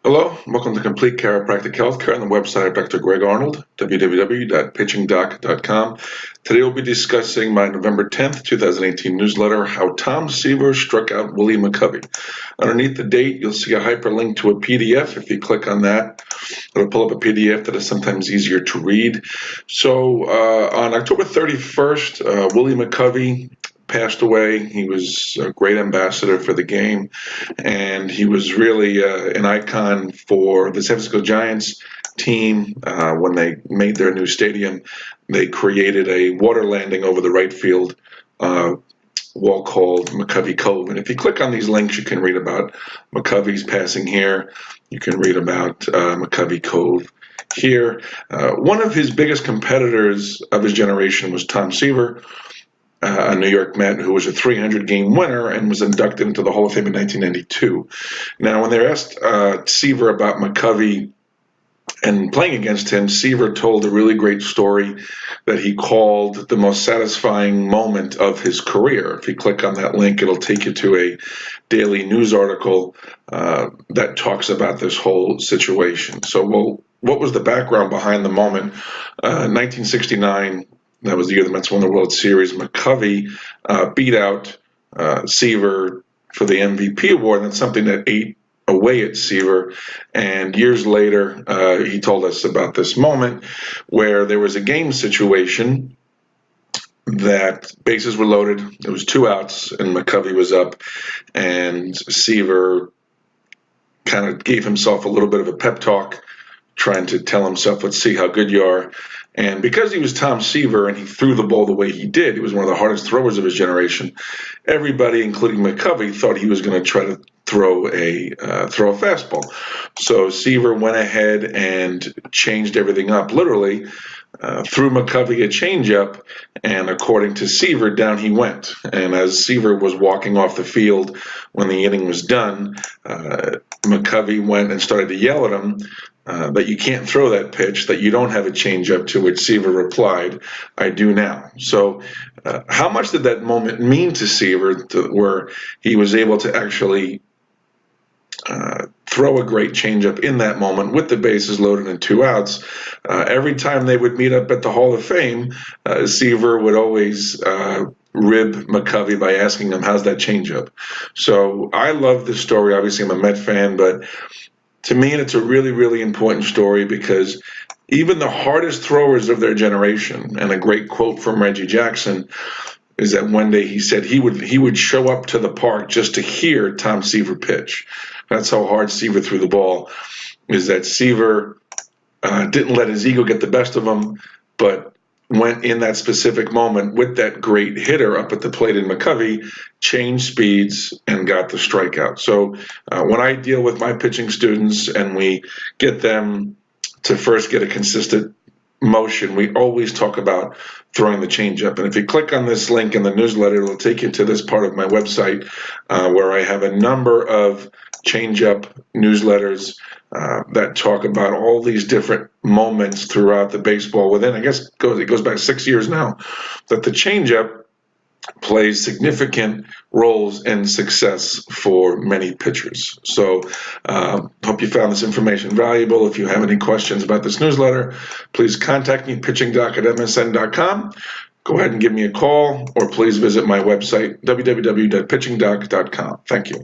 Hello, welcome to Complete Chiropractic Healthcare on the website of Dr. Greg Arnold, www.pitchingdoc.com. Today we'll be discussing my November 10th, 2018 newsletter, How Tom Seaver Struck Out Willie McCovey. Underneath the date, you'll see a hyperlink to a PDF. If you click on that, it'll pull up a PDF that is sometimes easier to read. So on October 31st, Willie McCovey passed away. He was a great ambassador for the game, and he was really an icon for the San Francisco Giants team. When they made their new stadium, they created a water landing over the right field wall called McCovey Cove. And if you click on these links, you can read about McCovey's passing here. You can read about McCovey Cove here. One of his biggest competitors of his generation was Tom Seaver, a New York Met who was a 300-game winner and was inducted into the Hall of Fame in 1992. Now, when they asked Seaver about McCovey and playing against him, Seaver told a really great story that he called the most satisfying moment of his career. If you click on that link, it'll take you to a daily news article that talks about this whole situation. So, what was the background behind the moment? 1969. That was the year the Mets won the World Series. McCovey beat out Seaver for the MVP award, and that's something that ate away at Seaver. And years later, he told us about this moment where there was a game situation that bases were loaded. There was 2 outs, and McCovey was up, and Seaver kind of gave himself a little bit of a pep talk, trying to tell himself, let's see how good you are. And because he was Tom Seaver and he threw the ball the way he did, he was one of the hardest throwers of his generation, everybody, including McCovey, thought he was going to try to throw a fastball. So Seaver went ahead and changed everything up, literally threw McCovey a changeup, and according to Seaver, down he went. And as Seaver was walking off the field when the inning was done, McCovey went and started to yell at him that you can't throw that pitch, that you don't have a changeup, to which Seaver replied, I do now. So how much did that moment mean to Seaver, where he was able to actually throw a great changeup in that moment with the bases loaded and 2 outs? Every time they would meet up at the Hall of Fame, Seaver would always rib McCovey by asking him, how's that changeup? So I love this story. Obviously, I'm a Met fan, but to me, it's a really, really important story because even the hardest throwers of their generation, and a great quote from Reggie Jackson is that one day he said he would show up to the park just to hear Tom Seaver pitch. That's how hard Seaver threw the ball, is that Seaver didn't let his ego get the best of him, but went in that specific moment with that great hitter up at the plate in McCovey, changed speeds, and got the strikeout. So when I deal with my pitching students and we get them to first get a consistent motion, we always talk about throwing the changeup. And if you click on this link in the newsletter, it'll take you to this part of my website where I have a number of changeup newsletters that talk about all these different moments throughout the baseball. Within, I guess, it goes back 6 years now, that the changeup plays significant roles in success for many pitchers. So hope you found this information valuable. If you have any questions about this newsletter, please contact me, pitchingdoc@msn.com. Go ahead and give me a call, or please visit my website, www.pitchingdoc.com. Thank you.